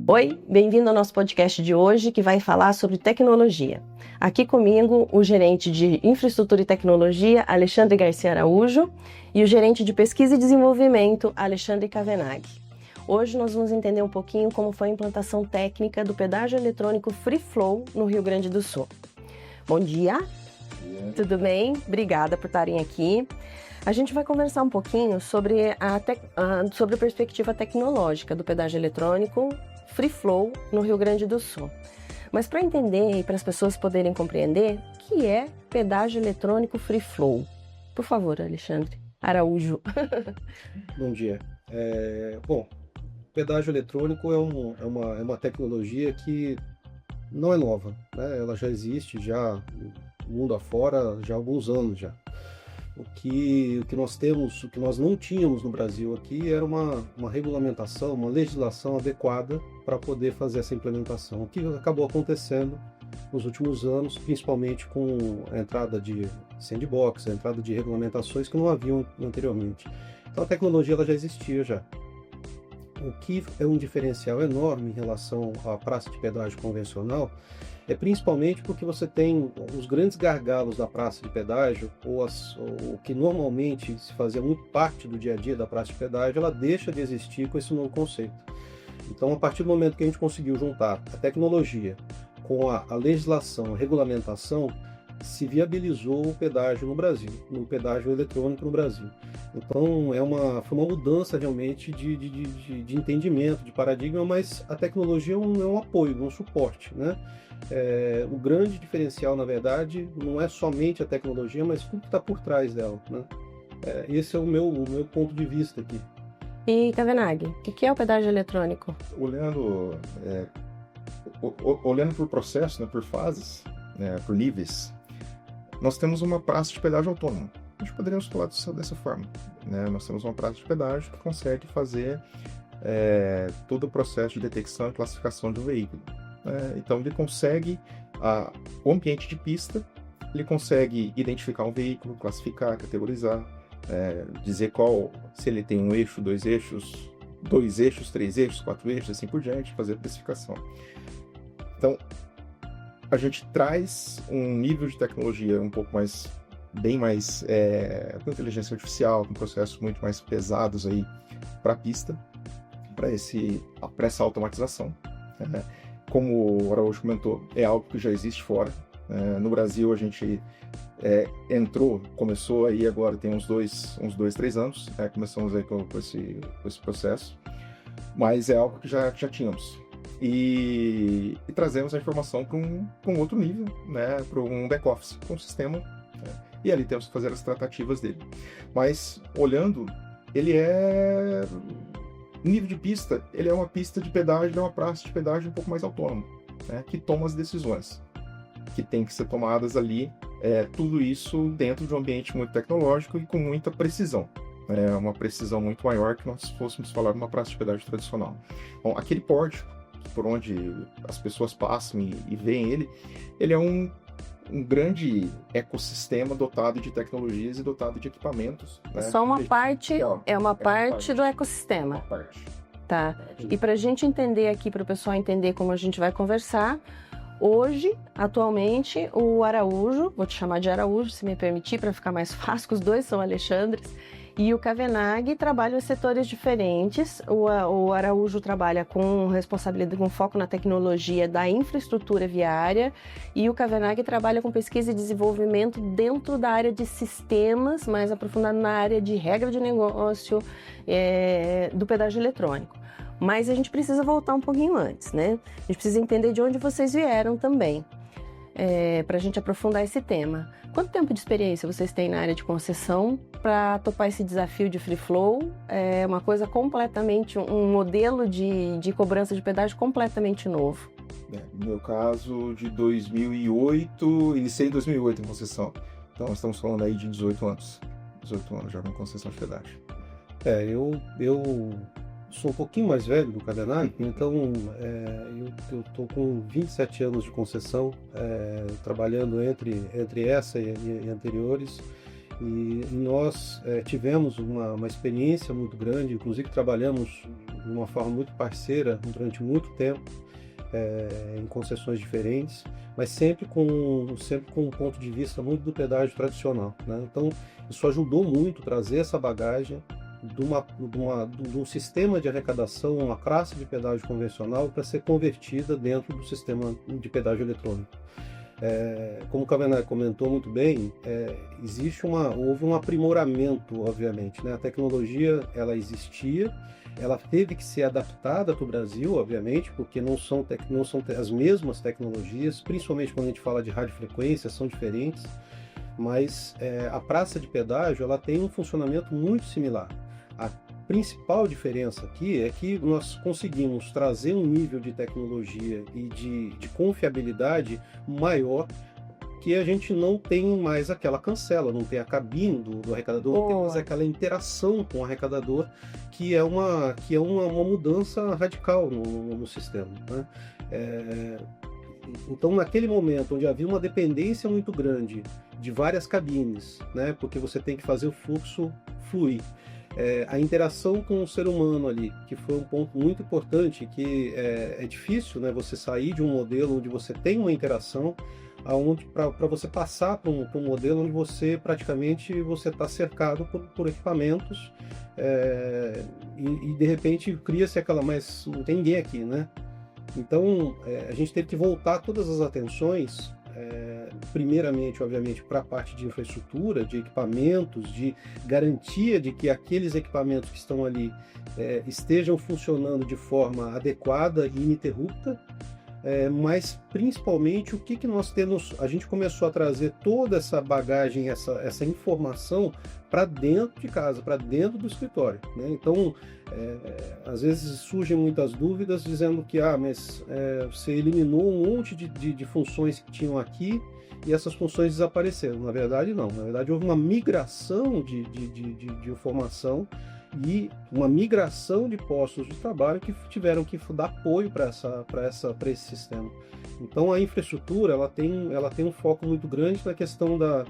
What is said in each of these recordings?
Oi, bem-vindo ao nosso podcast de hoje que vai falar sobre tecnologia. Aqui comigo o gerente de Infraestrutura e Tecnologia, Alexandre Garcia Araújo, e o gerente de Pesquisa e Desenvolvimento, Alexandre Cavenaghi. Hoje nós vamos entender um pouquinho como foi a implantação técnica do pedágio eletrônico Free Flow no Rio Grande do Sul. Bom dia, tudo bem? Obrigada por estarem aqui. A gente vai conversar um pouquinho sobre a perspectiva tecnológica do pedágio eletrônico Free Flow no Rio Grande do Sul. Mas para entender e para as pessoas poderem compreender, o que é pedágio eletrônico Free Flow? Por favor, Alexandre Araújo. Bom dia. Pedágio eletrônico é uma tecnologia que não é nova, né? Ela já existe já no mundo afora já há alguns anos já. O que nós não tínhamos no Brasil aqui era uma regulamentação, uma legislação adequada para poder fazer essa implementação. O que acabou acontecendo nos últimos anos, principalmente com a entrada de sandbox, a entrada de regulamentações que não haviam anteriormente. Então a tecnologia ela já existia já. O que é um diferencial enorme em relação à praça de pedágio convencional é principalmente porque você tem os grandes gargalos da praça de pedágio, ou o que normalmente se fazia muito parte do dia a dia da praça de pedágio, ela deixa de existir com esse novo conceito. Então, a partir do momento que a gente conseguiu juntar a tecnologia com a legislação, a regulamentação, se viabilizou o pedágio no Brasil, o pedágio eletrônico no Brasil. Então, foi uma mudança realmente de entendimento, de paradigma, mas a tecnologia é um apoio, um suporte, né? O grande diferencial, na verdade, não é somente a tecnologia, mas tudo que está por trás dela, né? Esse é o meu ponto de vista aqui. E Cavenaghi, o que é o pedágio eletrônico? Olhando por processo, né, por fases, por níveis, nós temos uma praça de pedágio autônoma. A gente poderíamos falar dessa forma, né? Nós temos uma praça de pedágio que consegue fazer todo o processo de detecção e classificação do veículo. Então ele consegue, o ambiente de pista, ele consegue identificar um veículo, classificar, categorizar, dizer se ele tem um eixo, dois eixos, 3 eixos, 4 eixos, assim por diante, fazer a especificação. Então, a gente traz um nível de tecnologia um pouco mais, bem mais, com inteligência artificial, com processos muito mais pesados aí para a pista, para essa automatização. Como o Araújo comentou, é algo que já existe fora. No Brasil a gente começou aí agora tem uns 2-3 anos, começamos aí com esse processo, mas é algo que já tínhamos. E trazemos a informação para um outro nível, né, para um back-office, para um sistema, e ali temos que fazer as tratativas dele. Mas, olhando, ele nível de pista, ele é uma pista de pedágio, é uma praça de pedágio um pouco mais autônoma, né, que toma as decisões, que tem que ser tomadas ali, tudo isso dentro de um ambiente muito tecnológico e com muita precisão. Uma precisão muito maior que nós fôssemos falar de uma praça de pedágio tradicional. Bom, aquele pórtico, por onde as pessoas passam e veem ele é um grande ecossistema dotado de tecnologias e dotado de equipamentos. Né? Só uma parte, uma parte do ecossistema. Uma parte. Tá. E para a gente entender aqui, para o pessoal entender como a gente vai conversar, hoje, atualmente, o Araújo, vou te chamar de Araújo, se me permitir, para ficar mais fácil, que os dois são Alexandres, e o Cavenaghi trabalham em setores diferentes. O Araújo trabalha com responsabilidade, com foco na tecnologia da infraestrutura viária, e o Cavenaghi trabalha com pesquisa e desenvolvimento dentro da área de sistemas, mais aprofundado na área de regra de negócio do pedágio eletrônico. Mas a gente precisa voltar um pouquinho antes, né? A gente precisa entender de onde vocês vieram também, para a gente aprofundar esse tema. Quanto tempo de experiência vocês têm na área de concessão para topar esse desafio de Free Flow? É uma coisa completamente, um modelo de cobrança de pedágio completamente novo. No meu caso, de 2008, iniciei em 2008 em concessão. Então, estamos falando aí de 18 anos. 18 anos já com concessão de pedágio. Eu sou um pouquinho mais velho do Cavenaghi, então eu estou com 27 anos de concessão, trabalhando entre essa e anteriores, e nós tivemos uma experiência muito grande, inclusive trabalhamos de uma forma muito parceira durante muito tempo, em concessões diferentes, mas sempre com um ponto de vista muito do pedágio tradicional, né? Então, isso ajudou muito a trazer essa bagagem de um sistema de arrecadação, uma classe de pedágio convencional, para ser convertida dentro do sistema de pedágio eletrônico. Como o Cavenaghi comentou muito bem, houve um aprimoramento, obviamente, né? A tecnologia, ela existia, ela teve que ser adaptada para o Brasil, obviamente, porque não são as mesmas tecnologias, principalmente quando a gente fala de radiofrequência, são diferentes, mas a praça de pedágio, ela tem um funcionamento muito similar. A principal diferença aqui é que nós conseguimos trazer um nível de tecnologia e de confiabilidade maior, que a gente não tem mais aquela cancela, não tem a cabine do arrecadador, não tem mais aquela interação com o arrecadador, que é uma mudança radical no sistema, né? Então, naquele momento onde havia uma dependência muito grande de várias cabines, né, porque você tem que fazer o fluxo fluir, a interação com o ser humano ali, que foi um ponto muito importante, que é difícil, né, você sair de um modelo onde você tem uma interação, para você passar para um modelo onde você praticamente está cercado por equipamentos, e de repente cria-se aquela, mas não tem ninguém aqui, né? Então a gente teve que voltar todas as atenções, primeiramente, obviamente, para a parte de infraestrutura, de equipamentos, de garantia de que aqueles equipamentos que estão ali estejam funcionando de forma adequada e ininterrupta, mas principalmente o que nós temos. A gente começou a trazer toda essa bagagem, essa informação para dentro de casa, para dentro do escritório, né? Então, às vezes surgem muitas dúvidas dizendo que mas você eliminou um monte de funções que tinham aqui e essas funções desapareceram. Na verdade, não. Na verdade, houve uma migração de informação e uma migração de postos de trabalho que tiveram que dar apoio para esse sistema. Então, a infraestrutura ela tem um foco muito grande na questão da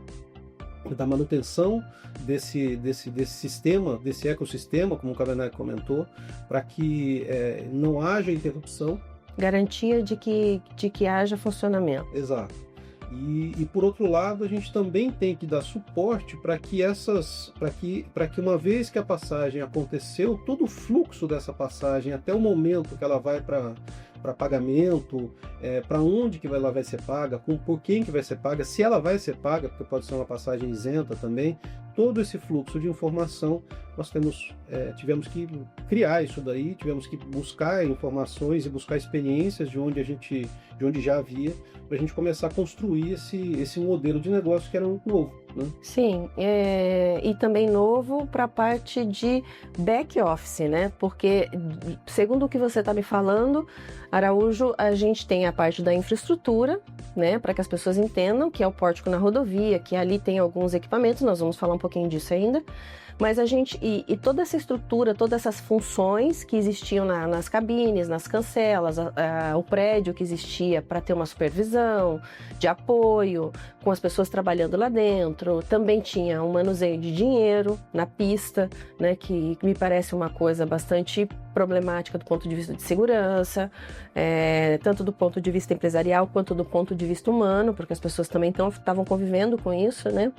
manutenção desse sistema, desse ecossistema, como o Cavenaghi comentou, para que não haja interrupção. Garantia de que haja funcionamento. Exato. E por outro lado, a gente também tem que dar suporte para que uma vez que a passagem aconteceu, todo o fluxo dessa passagem até o momento que ela vai para pagamento, para onde que ela vai ser paga, por quem que vai ser paga, se ela vai ser paga, porque pode ser uma passagem isenta também, todo esse fluxo de informação, nós tivemos que criar isso daí, tivemos que buscar informações e buscar experiências de onde já havia, para a gente começar a construir esse modelo de negócio que era muito novo, né? Sim, e também novo para a parte de back office, né? Porque, segundo o que você está me falando, Araújo, a gente tem a parte da infraestrutura, né? Para que as pessoas entendam que é o pórtico na rodovia, que ali tem alguns equipamentos, nós vamos falar um pouquinho disso ainda. Mas a gente, e toda essa estrutura, todas essas funções que existiam nas cabines, nas cancelas, o prédio que existia para ter uma supervisão, de apoio, com as pessoas trabalhando lá dentro, também tinha um manuseio de dinheiro na pista, né, que me parece uma coisa bastante problemática do ponto de vista de segurança, tanto do ponto de vista empresarial quanto do ponto de vista humano, porque as pessoas também estavam convivendo com isso, né?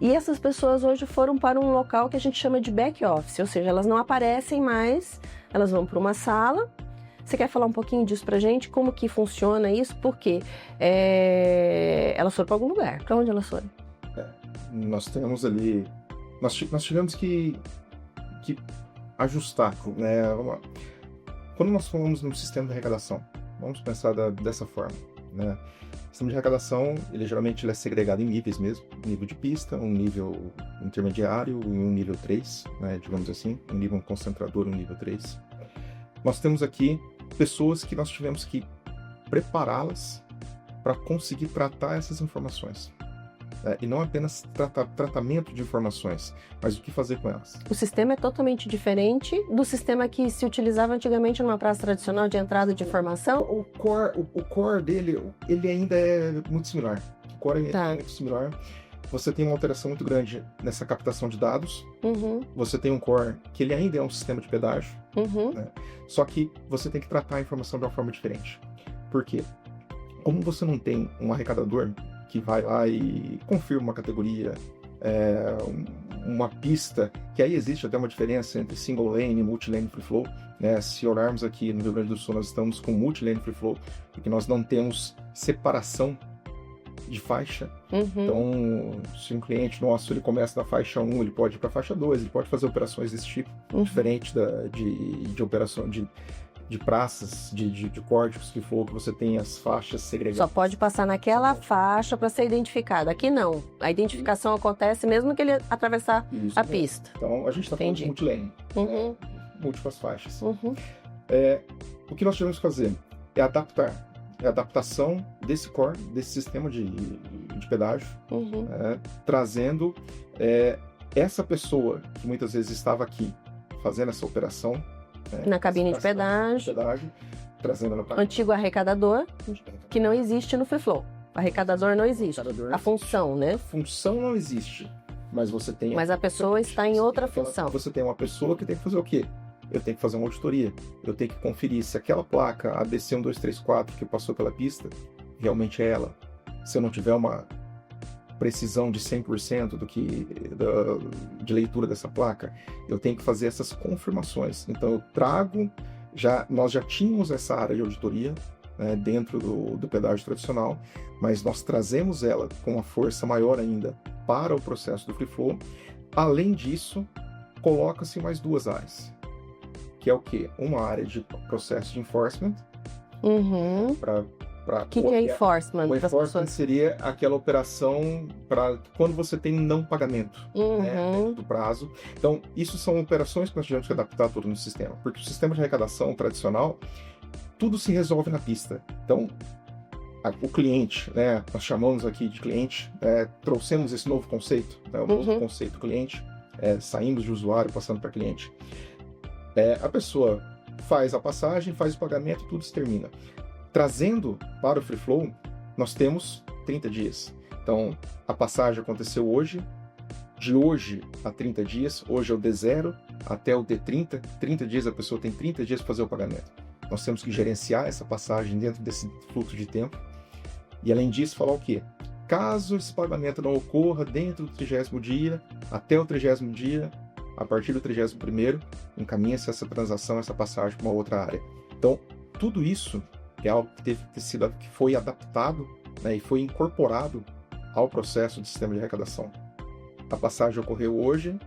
E essas pessoas hoje foram para um local que a gente chama de back office, ou seja, elas não aparecem mais, elas vão para uma sala. Você quer falar um pouquinho disso pra gente? Como que funciona isso? Porque elas foram para algum lugar. Para onde elas foram? Nós temos ali... Nós tivemos que ajustar, né? Quando nós falamos no sistema de arrecadação, vamos pensar dessa forma, né? O sistema de arrecadação, geralmente é segregado em níveis mesmo, um nível de pista, um nível intermediário e um nível 3, né, digamos assim, um nível concentrador e um nível 3. Nós temos aqui pessoas que nós tivemos que prepará-las para conseguir tratar essas informações. E não apenas tratamento de informações, mas o que fazer com elas. O sistema é totalmente diferente do sistema que se utilizava antigamente numa praça tradicional de entrada de informação? O core dele, ele ainda é muito similar. O core é muito similar. você tem uma alteração muito grande nessa captação de dados. Uhum. Você tem um core que ele ainda é um sistema de pedágio, Uhum. né? Só que você tem que tratar a informação de uma forma diferente. Por quê? Como você não tem um arrecadador que vai lá e confirma uma categoria, uma pista, que aí existe até uma diferença entre single lane e multilane free flow, né? Se olharmos aqui no Rio Grande do Sul, nós estamos com multilane free flow, porque nós não temos separação de faixa. Uhum. Então, se um cliente nosso ele começa na faixa 1, ele pode ir para a faixa 2, ele pode fazer operações desse tipo, diferente de operação de praças, de córticos que for, que você tem as faixas segregadas. Só pode passar naquela faixa para ser identificado. Aqui não. A identificação acontece mesmo que ele atravessar Isso, a pista. Então, a gente está falando de multilane, Uhum. múltiplas faixas. Uhum. O que nós tivemos que fazer é adaptar. É a adaptação desse core, desse sistema de pedágio, Uhum. trazendo essa pessoa que muitas vezes estava aqui fazendo essa operação, Na cabine de pedágio. trazendo ela para Antigo arrecadador, que não existe no Free Flow. O arrecadador não existe. A função, né? A função não existe, mas você tem... Mas a pessoa está em outra função. Você tem uma pessoa que tem que fazer o quê? Eu tenho que fazer uma auditoria. Eu tenho que conferir se aquela placa ABC 1234 que passou pela pista realmente é ela. Se eu não tiver uma precisão de 100% de leitura dessa placa, eu tenho que fazer essas confirmações. Então eu trago, nós já tínhamos essa área de auditoria, né, dentro do pedágio tradicional, mas nós trazemos ela com uma força maior ainda para o processo do Free Flow. Além disso, coloca-se mais duas áreas, que é o quê? Uma área de processo de enforcement, Uhum. O que é enforcement? O enforcement seria aquela operação para quando você tem não pagamento, né, dentro do prazo. Então, isso são operações que nós tivemos que adaptar tudo no sistema, porque o sistema de arrecadação tradicional, tudo se resolve na pista. Então, o cliente, né, nós chamamos aqui de cliente, trouxemos esse novo conceito, né, o novo conceito cliente, saímos de usuário, passando para cliente. A pessoa faz a passagem, faz o pagamento, tudo se termina. Trazendo para o Free Flow, nós temos 30 dias. Então, a passagem aconteceu hoje, de hoje a 30 dias, hoje é o D0 até o D30, 30 dias, a pessoa tem 30 dias para fazer o pagamento. Nós temos que gerenciar essa passagem dentro desse fluxo de tempo. E além disso, falar o quê? Caso esse pagamento não ocorra dentro do 30º dia, até o 30º dia, a partir do 31º, encaminha-se essa transação, essa passagem para uma outra área. Então, tudo isso é algo que foi adaptado, né, e foi incorporado ao processo de sistema de arrecadação. A passagem ocorreu hoje,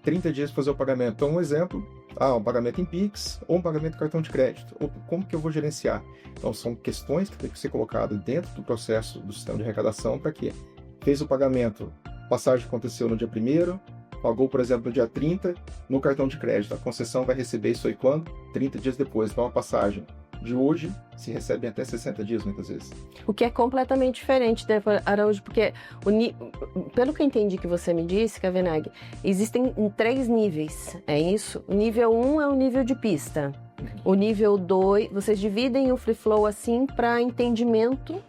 30 dias para fazer o pagamento. Então, um exemplo, um pagamento em Pix ou um pagamento em cartão de crédito. Ou como que eu vou gerenciar? Então, são questões que têm que ser colocadas dentro do processo do sistema de arrecadação para quê? Fez o pagamento, a passagem aconteceu no dia 1º, pagou, por exemplo, no dia 30, no cartão de crédito. A concessão vai receber isso aí quando? 30 dias depois. Então, a passagem de hoje se recebe até 60 dias, muitas vezes. O que é completamente diferente, né, Araújo? Porque, pelo que eu entendi que você me disse, Kavenag, existem 3 níveis, é isso? O nível 1 é o nível de pista. O nível 2, vocês dividem o Free Flow assim para entendimento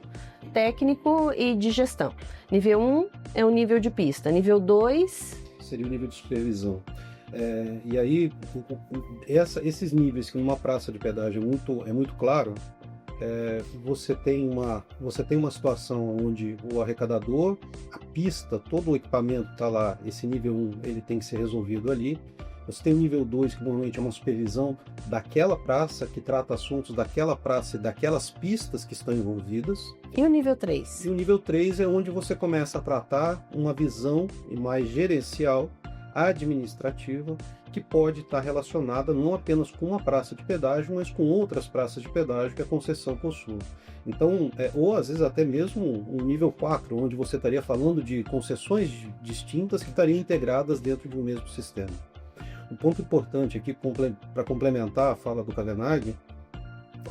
técnico e de gestão. Nível 1 é o nível de pista. Nível 2... seria o nível de supervisão. E aí, esses níveis que numa praça de pedágio é muito claro, você tem uma situação onde o arrecadador, a pista, todo o equipamento está lá, esse nível 1 ele tem que ser resolvido ali. Você tem o nível 2, que normalmente é uma supervisão daquela praça, que trata assuntos daquela praça e daquelas pistas que estão envolvidas. E o nível 3? E o nível 3 é onde você começa a tratar uma visão mais gerencial, administrativa, que pode estar relacionada não apenas com uma praça de pedágio, mas com outras praças de pedágio que a concessão possui. Então, ou às vezes até mesmo um nível 4, onde você estaria falando de concessões distintas que estariam integradas dentro de um mesmo sistema. Um ponto importante aqui, para complementar a fala do Kavenag,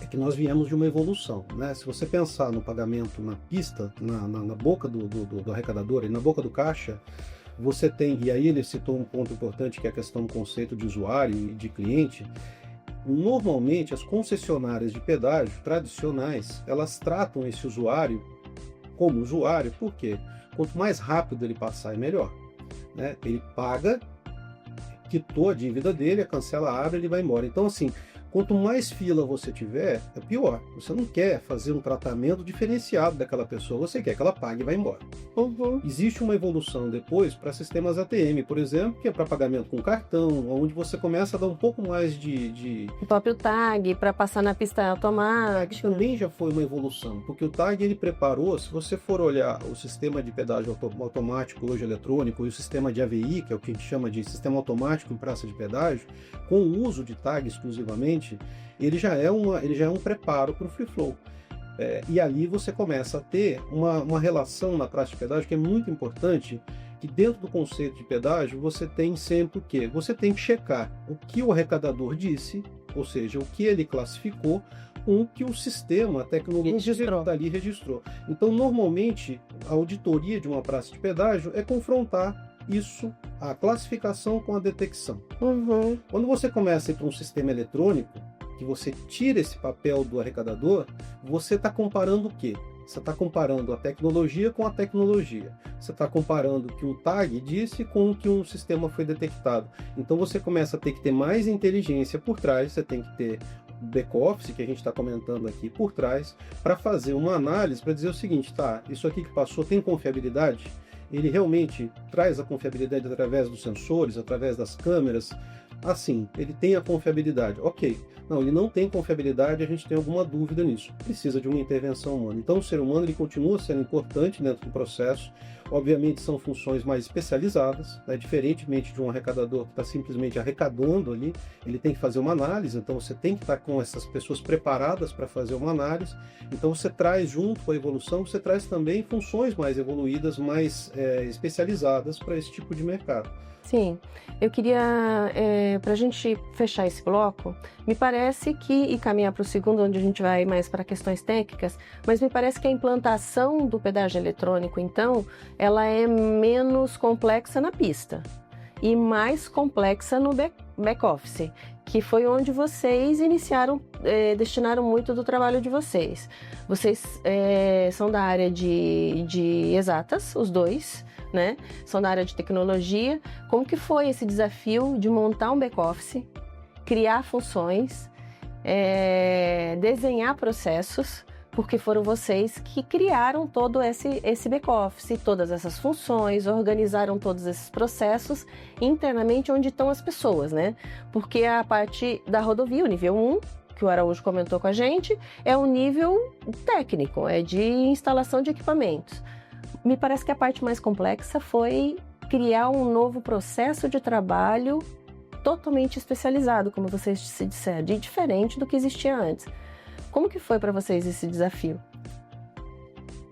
é que nós viemos de uma evolução, né? Se você pensar no pagamento na pista, na boca do arrecadador e na boca do caixa, você tem, e aí ele citou um ponto importante, que é a questão do conceito de usuário e de cliente. Normalmente, as concessionárias de pedágio tradicionais, elas tratam esse usuário como usuário, por quê? quanto mais rápido ele passar, é melhor, né? Ele paga, quitou a dívida dele, cancela, abre, ele vai embora. Então, assim, quanto mais fila você tiver, é pior. Você não quer fazer um tratamento diferenciado daquela pessoa, você quer que ela pague e vá embora. Existe uma evolução depois para sistemas ATM, por exemplo, que é para pagamento com cartão, onde você começa a dar um pouco mais O próprio tag para passar na pista automática. Também já foi uma evolução, porque o tag ele preparou, se você for olhar o sistema de pedágio automático hoje eletrônico e o sistema de AVI, que é o que a gente chama de sistema automático em praça de pedágio, com o uso de tag exclusivamente, ele já é um preparo para o free flow. E ali você começa a ter uma relação na praça de pedágio que é muito importante, que dentro do conceito de pedágio você tem sempre o quê? Você tem que checar o que o arrecadador disse, ou seja, o que ele classificou, com o que o sistema, a tecnologia dali registrou. Então, normalmente, a auditoria de uma praça de pedágio é confrontar isso, a classificação com a detecção. Quando você começa a ir para um sistema eletrônico, que você tira esse papel do arrecadador, você está comparando o quê? Você está comparando a tecnologia com a tecnologia. Você está comparando o que um tag disse com o que um sistema foi detectado. Então você começa a ter que ter mais inteligência por trás, você tem que ter back-office, que a gente está comentando aqui por trás, para fazer uma análise, para dizer o seguinte, tá, isso aqui que passou tem confiabilidade? Ele realmente traz a confiabilidade através dos sensores, através das câmeras? Assim, ele tem a confiabilidade. Ok. Não, ele não tem confiabilidade, a gente tem alguma dúvida nisso. Precisa de uma intervenção humana. Então, o ser humano ele continua sendo importante dentro do processo. Obviamente, são funções mais especializadas, né? Diferentemente de um arrecadador que está simplesmente arrecadando ali, ele tem que fazer uma análise. Então, você tem que estar com essas pessoas preparadas para fazer uma análise. Então, você traz junto com a evolução, você traz também funções mais evoluídas, mais especializadas para esse tipo de mercado. Sim, eu queria, para a gente fechar esse bloco, me parece que, e caminhar para o segundo, onde a gente vai mais para questões técnicas, mas me parece que a implantação do pedágio eletrônico, então, ela é menos complexa na pista e mais complexa no back-office, que foi onde vocês iniciaram, destinaram muito do trabalho de vocês. Vocês são da área de exatas, os dois, né? São da área de tecnologia. Como que foi esse desafio de montar um back-office, criar funções, desenhar processos, porque foram vocês que criaram todo esse back-office, todas essas funções, organizaram todos esses processos internamente onde estão as pessoas, né? Porque a parte da rodovia, o nível 1, que o Araújo comentou com a gente, é um nível técnico, é de instalação de equipamentos. Me parece que a parte mais complexa foi criar um novo processo de trabalho totalmente especializado, como vocês se disseram, de diferente do que existia antes. Como que foi para vocês esse desafio?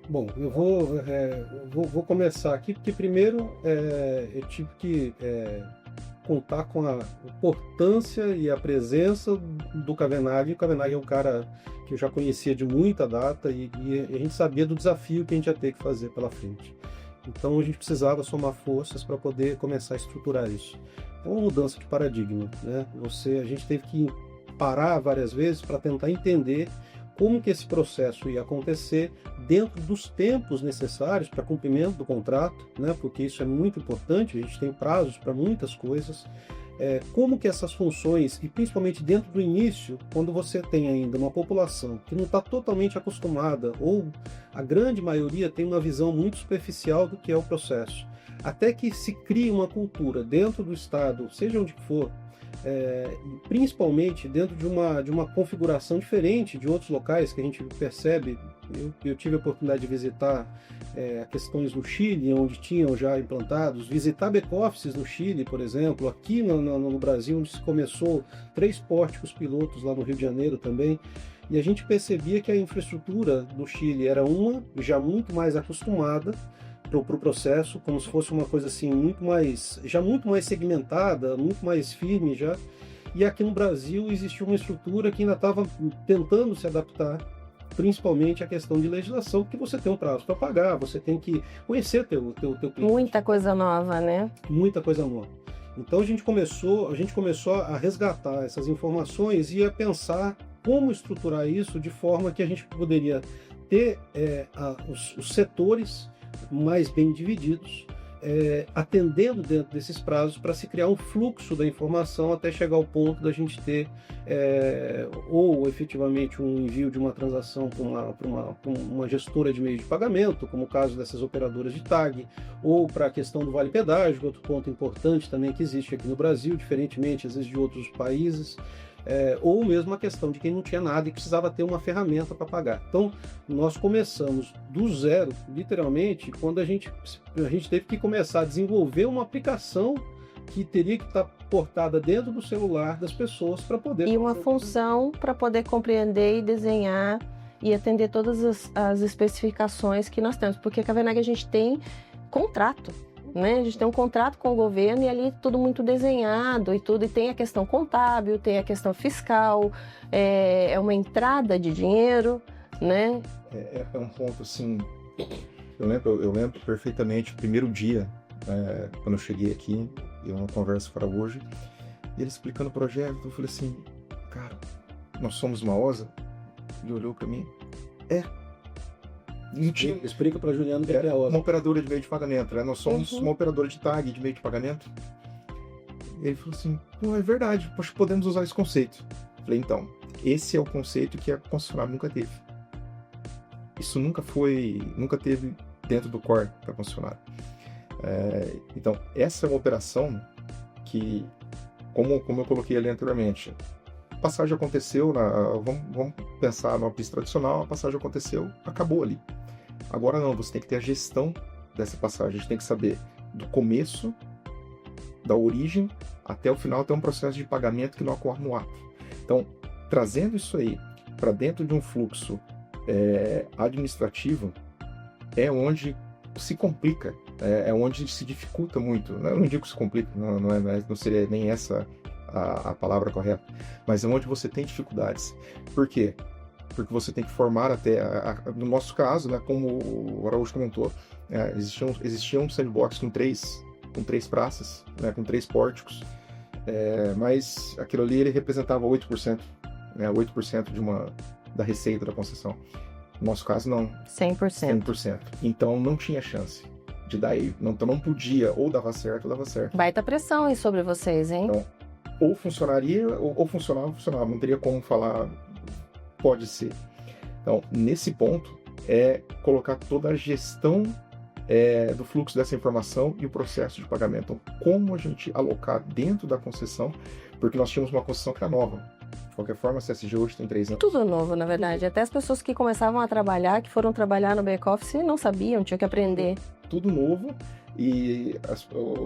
Bom, eu vou começar aqui, porque primeiro eu tive que contar com a importância e a presença do Cavenaghi. O Cavenaghi é um cara que eu já conhecia de muita data e a gente sabia do desafio que a gente ia ter que fazer pela frente. Então a gente precisava somar forças para poder começar a estruturar isso. É uma mudança de paradigma, né? A gente teve que parar várias vezes para tentar entender como que esse processo ia acontecer dentro dos tempos necessários para cumprimento do contrato, né? Porque isso é muito importante, a gente tem prazos para muitas coisas. Como que essas funções, e principalmente dentro do início, quando você tem ainda uma população que não está totalmente acostumada, ou a grande maioria tem uma visão muito superficial do que é o processo, até que se crie uma cultura dentro do Estado, seja onde for, principalmente dentro de uma configuração diferente de outros locais que a gente percebe. Eu tive a oportunidade de visitar questões no Chile, onde tinham já implantados, visitar back-offices no Chile, por exemplo, aqui no Brasil, onde se começou 3 pórticos pilotos lá no Rio de Janeiro também, e a gente percebia que a infraestrutura do Chile era já muito mais acostumada para o processo, como se fosse uma coisa assim muito mais segmentada, muito mais firme já. E aqui no Brasil existia uma estrutura que ainda estava tentando se adaptar, principalmente a questão de legislação, porque você tem um prazo para pagar, você tem que conhecer teu cliente. Muita coisa nova, né? Muita coisa nova. Então a gente começou a resgatar essas informações e a pensar como estruturar isso de forma que a gente poderia ter os setores mais bem divididos, atendendo dentro desses prazos para se criar um fluxo da informação até chegar ao ponto da gente ter ou efetivamente um envio de uma transação para uma gestora de meio de pagamento, como o caso dessas operadoras de tag, ou para a questão do vale pedágio, outro ponto importante também que existe aqui no Brasil, diferentemente às vezes de outros países, ou mesmo a questão de quem não tinha nada e precisava ter uma ferramenta para pagar. Então, nós começamos do zero, literalmente, quando a gente teve que começar a desenvolver uma aplicação que teria que estar portada dentro do celular das pessoas para poder... E uma função para poder compreender e desenhar e atender todas as especificações que nós temos. Porque a Cavenag a gente tem contrato, né? A gente tem um contrato com o governo e ali tudo muito desenhado e tudo. E tem a questão contábil, tem a questão fiscal, é uma entrada de dinheiro, né? É um ponto assim... Eu lembro perfeitamente o primeiro dia, quando eu cheguei aqui, e uma conversa para hoje, e ele explicando o projeto, eu falei assim, cara, nós somos uma OSA? Ele olhou para mim, Explica para Juliano o que é a OSA. Uma operadora de meio de pagamento, né? Nós somos uma operadora de tag de meio de pagamento. Ele falou assim, não, é verdade, poxa, podemos usar esse conceito. Eu falei, então, esse é o conceito que a concessionária nunca teve. Isso nunca teve dentro do core da concessionária. Então, essa é uma operação que, como eu coloquei ali anteriormente, a passagem aconteceu, vamos pensar numa pista tradicional, a passagem aconteceu, acabou ali. Agora não, você tem que ter a gestão dessa passagem, a gente tem que saber do começo, da origem, até o final, ter um processo de pagamento que não ocorre no ato. Então, trazendo isso aí para dentro de um fluxo administrativo, é onde se complica, é onde se dificulta muito. Eu não digo que se complica, não seria nem essa a palavra correta, mas é onde você tem dificuldades. Por quê? Porque você tem que formar até, no nosso caso, né, como o Araújo comentou, existia um sandbox com três praças, né, com 3 pórticos, mas aquilo ali ele representava 8%, né, 8% da receita da concessão. No nosso caso, não. 100%. Então, não tinha chance de dar erro. Então, não podia, ou dava certo, ou dava certo. Baita pressão aí sobre vocês, hein? Então, ou funcionaria, ou funcionava. Não teria como falar, pode ser. Então, nesse ponto, é colocar toda a gestão do fluxo dessa informação e o processo de pagamento. Então, como a gente alocar dentro da concessão, porque nós tínhamos uma concessão que era nova. De qualquer forma, a CSG hoje tem 3 anos. Tudo novo, na verdade. Até as pessoas que começavam a trabalhar, que foram trabalhar no back-office, não sabiam, tinham que aprender. Tudo novo, e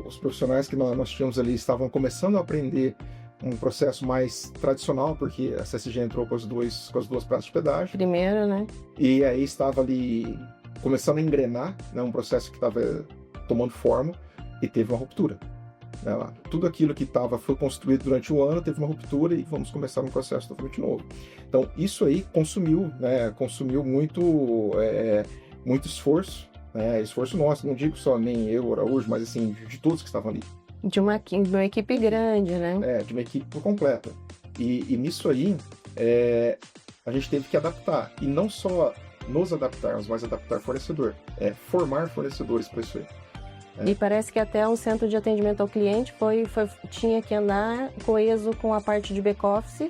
os profissionais que nós tínhamos ali estavam começando a aprender um processo mais tradicional, porque a CSG entrou com as duas praças de pedágio. Primeiro, né? E aí estava ali começando a engrenar, né, um processo que estava tomando forma, e teve uma ruptura. Tudo aquilo que foi construído durante o ano teve uma ruptura e vamos começar um processo totalmente novo. Então, isso aí consumiu muito esforço, esforço nosso, não digo só nem eu, Araújo, mas assim, de todos que estavam ali. De uma equipe grande, né? De uma equipe completa. E nisso aí, a gente teve que adaptar. E não só nos adaptarmos, mas adaptar fornecedor. Formar fornecedores para isso aí. E parece que até um centro de atendimento ao cliente tinha que andar coeso com a parte de back-office,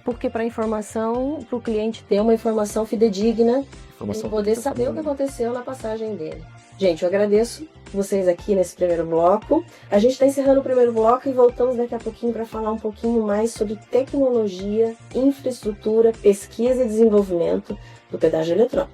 porque para o cliente ter uma informação fidedigna e poder saber o que aconteceu na passagem dele. Gente, eu agradeço vocês aqui nesse primeiro bloco. A gente está encerrando o primeiro bloco e voltamos daqui a pouquinho para falar um pouquinho mais sobre tecnologia, infraestrutura, pesquisa e desenvolvimento do pedágio eletrônico.